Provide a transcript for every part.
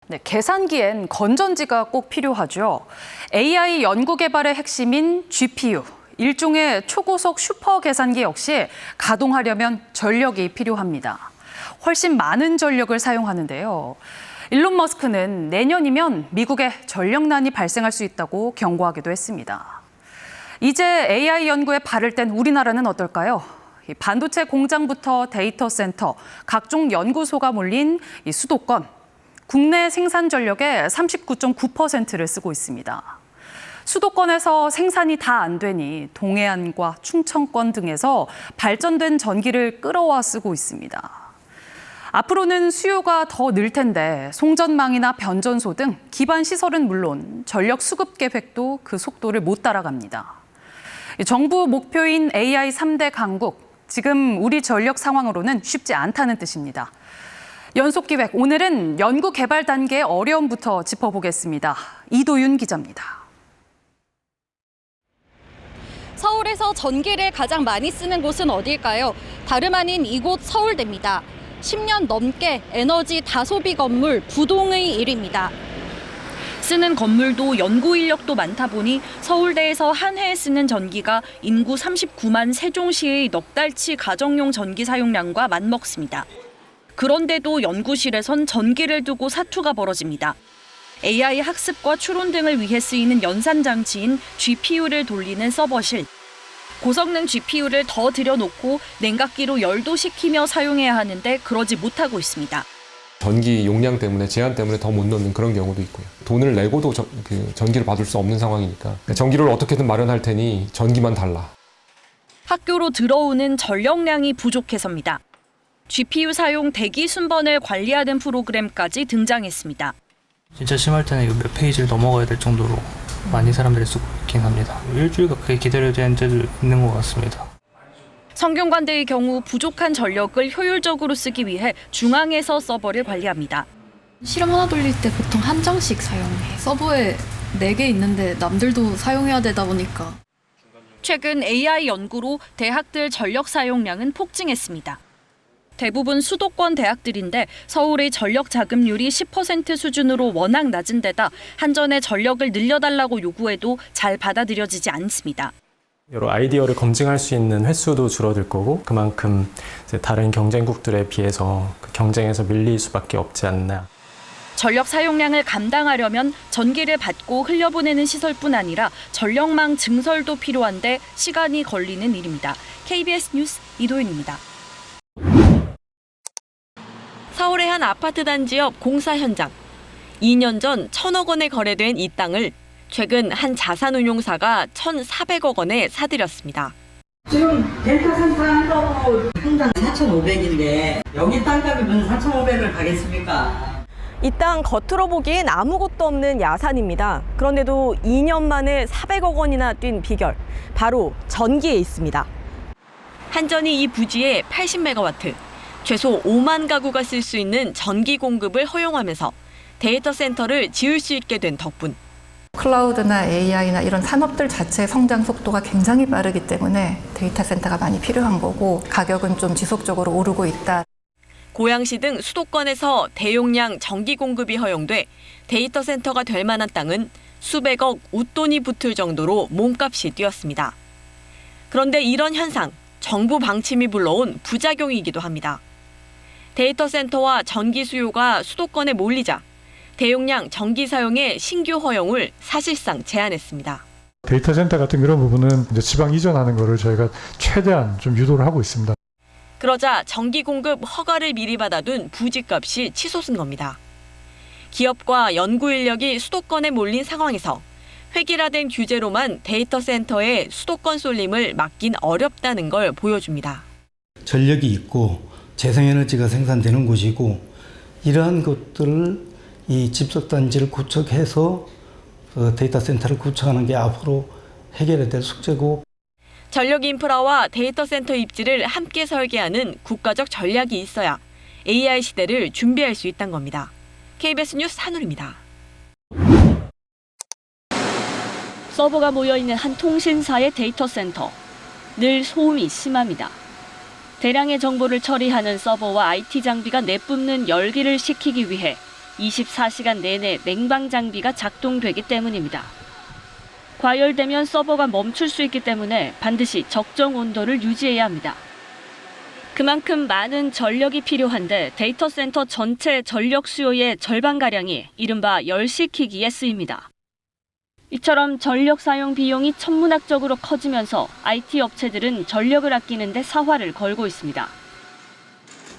네, 계산기엔 건전지가 꼭 필요하죠. AI 연구 개발의 핵심인 GPU, 일종의 초고속 슈퍼 계산기 역시 가동하려면 전력이 필요합니다. 훨씬 많은 전력을 사용하는데요. 일론 머스크는 내년이면 미국에 전력난이 발생할 수 있다고 경고하기도 했습니다. 이제 AI 연구에 발을 뗀 우리나라는 어떨까요? 반도체 공장부터 데이터 센터, 각종 연구소가 몰린 이 수도권, 국내 생산 전력의 39.9%를 쓰고 있습니다. 수도권에서 생산이 다 안 되니 동해안과 충청권 등에서 발전된 전기를 끌어와 쓰고 있습니다. 앞으로는 수요가 더 늘 텐데 송전망이나 변전소 등 기반 시설은 물론 전력 수급 계획도 그 속도를 못 따라갑니다. 정부 목표인 AI 3대 강국, 지금 우리 전력 상황으로는 쉽지 않다는 뜻입니다. 연속기획, 오늘은 연구 개발 단계의 어려움부터 짚어보겠습니다. 이도윤 기자입니다. 서울에서 전기를 가장 많이 쓰는 곳은 어딜까요? 다름 아닌 이곳 서울대입니다. 10년 넘게 에너지 다소비 건물 부동의 1위입니다. 쓰는 건물도 연구 인력도 많다 보니 서울대에서 한 해에 쓰는 전기가 인구 39만 세종시의 넉 달치 가정용 전기 사용량과 맞먹습니다. 그런데도 연구실에선 전기를 두고 사투가 벌어집니다. AI 학습과 추론 등을 위해 쓰이는 연산 장치인 GPU를 돌리는 서버실. 고성능 GPU를 더 들여놓고 냉각기로 열도 식히며 사용해야 하는데 그러지 못하고 있습니다. 전기 용량 때문에 제한 때문에 더 못 넣는 그런 경우도 있고요. 돈을 내고도 전기를 받을 수 없는 상황이니까 전기를 어떻게든 마련할 테니 전기만 달라. 학교로 들어오는 전력량이 부족해서입니다. GPU 사용 대기 순번을 관리하는 프로그램까지 등장했습니다. 진짜 심할 때는 이거 몇 페이지를 넘어가야 될 정도로 많이 사람들이 쓰고 있긴 합니다. 일주일 가까이 기다려야 되는 데도 있는 것 같습니다. 성균관대의 경우 부족한 전력을 효율적으로 쓰기 위해 중앙에서 서버를 관리합니다. 실험 하나 돌릴 때 보통 한 장씩 사용해. 서버에 4개 있는데 남들도 사용해야 되다 보니까. 최근 AI 연구로 대학들 전력 사용량은 폭증했습니다. 대부분 수도권 대학들인데 서울의 전력 자급률이 10% 수준으로 워낙 낮은 데다 한전에 전력을 늘려달라고 요구해도 잘 받아들여지지 않습니다. 여러 아이디어를 검증할 수 있는 횟수도 줄어들 거고 그만큼 이제 다른 경쟁국들에 비해서 그 경쟁에서 밀릴 수밖에 없지 않나. 전력 사용량을 감당하려면 전기를 받고 흘려보내는 시설뿐 아니라 전력망 증설도 필요한데 시간이 걸리는 일입니다. KBS 뉴스 이도윤입니다. 서울의 한 아파트 단지 옆 공사 현장. 2년 전 1,000억 원에 거래된 이 땅을 최근 한 자산운용사가 1,400억 원에 사들였습니다. 지금 데이터 센터 한다고 평당 4,500인데 여기 땅값이 무슨 4,500을 가겠습니까? 이 땅 겉으로 보기엔 아무것도 없는 야산입니다. 그런데도 2년 만에 400억 원이나 뛴 비결, 바로 전기에 있습니다. 한전이 이 부지에 80메가와트, 최소 5만 가구가 쓸 수 있는 전기 공급을 허용하면서 데이터 센터를 지을 수 있게 된 덕분. 클라우드나 AI나 이런 산업들 자체의 성장 속도가 굉장히 빠르기 때문에 데이터 센터가 많이 필요한 거고 가격은 좀 지속적으로 오르고 있다. 고양시 등 수도권에서 대용량 전기 공급이 허용돼 데이터 센터가 될 만한 땅은 수백억 웃돈이 붙을 정도로 몸값이 뛰었습니다. 그런데 이런 현상, 정부 방침이 불러온 부작용이기도 합니다. 데이터 센터와 전기 수요가 수도권에 몰리자 대용량 전기 사용의 신규 허용을 사실상 제한했습니다. 데이터 센터 같은 그런 부분은 이제 지방 이전하는 거를 저희가 최대한 좀 유도를 하고 있습니다. 그러자 전기 공급 허가를 미리 받아둔 부지값이 치솟은 겁니다. 기업과 연구 인력이 수도권에 몰린 상황에서 획일화된 규제로만 데이터 센터의 수도권 쏠림을 막긴 어렵다는 걸 보여줍니다. 전력이 있고 재생에너지가 생산되는 곳이고 이러한 것들을 이 집속단지를 구축해서 데이터 센터를 구축하는 게 앞으로 해결해야 될 숙제고. 전력 인프라와 데이터 센터 입지를 함께 설계하는 국가적 전략이 있어야 AI 시대를 준비할 수 있다는 겁니다. KBS 뉴스 한울입니다. 서버가 모여있는 한 통신사의 데이터 센터. 늘 소음이 심합니다. 대량의 정보를 처리하는 서버와 IT 장비가 내뿜는 열기를 식히기 위해 24시간 내내 냉방 장비가 작동되기 때문입니다. 과열되면 서버가 멈출 수 있기 때문에 반드시 적정 온도를 유지해야 합니다. 그만큼 많은 전력이 필요한데 데이터 센터 전체 전력 수요의 절반가량이 이른바 열시키기에 쓰입니다. 이처럼 전력 사용 비용이 천문학적으로 커지면서 IT 업체들은 전력을 아끼는 데 사활을 걸고 있습니다.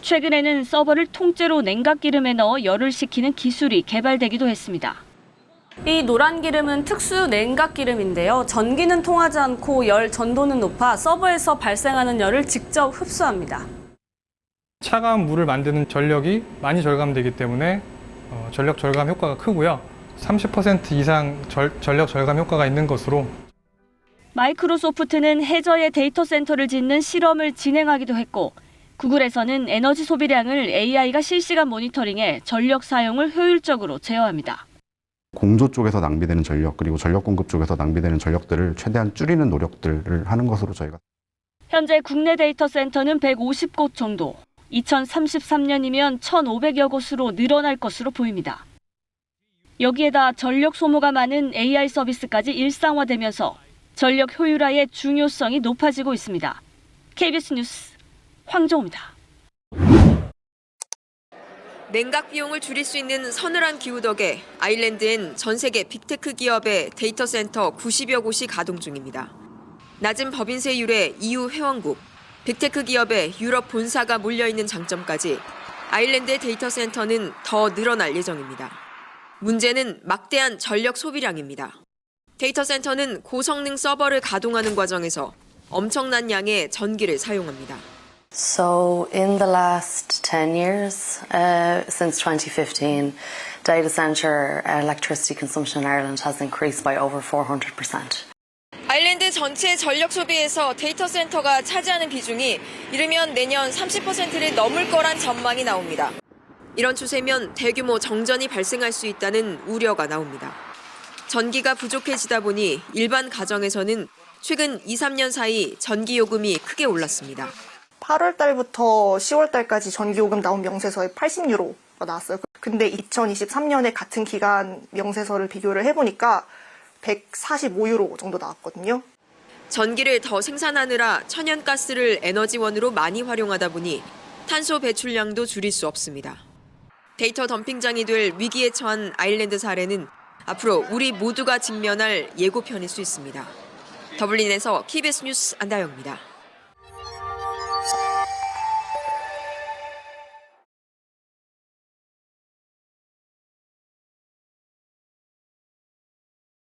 최근에는 서버를 통째로 냉각기름에 넣어 열을 식히는 기술이 개발되기도 했습니다. 이 노란 기름은 특수 냉각 기름인데요. 전기는 통하지 않고 열 전도는 높아 서버에서 발생하는 열을 직접 흡수합니다. 차가운 물을 만드는 전력이 많이 절감되기 때문에 전력 절감 효과가 크고요. 30% 이상 전력 절감 효과가 있는 것으로. 마이크로소프트는 해저에 데이터 센터를 짓는 실험을 진행하기도 했고 구글에서는 에너지 소비량을 AI가 실시간 모니터링해 전력 사용을 효율적으로 제어합니다. 공조 쪽에서 낭비되는 전력 그리고 전력 공급 쪽에서 낭비되는 전력들을 최대한 줄이는 노력들을 하는 것으로 저희가. 현재 국내 데이터 센터는 150곳 정도, 2033년이면 1,500여 곳으로 늘어날 것으로 보입니다. 여기에다 전력 소모가 많은 AI 서비스까지 일상화되면서 전력 효율화의 중요성이 높아지고 있습니다. KBS 뉴스 황정우입니다. 냉각 비용을 줄일 수 있는 서늘한 기후 덕에 아일랜드엔 전 세계 빅테크 기업의 데이터 센터 90여 곳이 가동 중입니다. 낮은 법인세율의 EU 회원국, 빅테크 기업의 유럽 본사가 몰려있는 장점까지 아일랜드의 데이터 센터는 더 늘어날 예정입니다. 문제는 막대한 전력 소비량입니다. 데이터 센터는 고성능 서버를 가동하는 과정에서 엄청난 양의 전기를 사용합니다. So in the last 10 years, since 2015, data center electricity consumption in Ireland has increased by over 400%. 아일랜드 전체 전력 소비에서 데이터 센터가 차지하는 비중이 이르면 내년 30%를 넘을 거란 전망이 나옵니다. 이런 추세면 대규모 정전이 발생할 수 있다는 우려가 나옵니다. 전기가 부족해지다 보니 일반 가정에서는 최근 2, 3년 사이 전기 요금이 크게 올랐습니다. 8월 달부터 10월 달까지 전기요금 나온 명세서에 80유로가 나왔어요. 근데 2023년에 같은 기간 명세서를 비교를 해보니까 145유로 정도 나왔거든요. 전기를 더 생산하느라 천연가스를 에너지원으로 많이 활용하다 보니 탄소 배출량도 줄일 수 없습니다. 데이터 덤핑장이 될 위기에 처한 아일랜드 사례는 앞으로 우리 모두가 직면할 예고편일 수 있습니다. 더블린에서 KBS 뉴스 안다영입니다.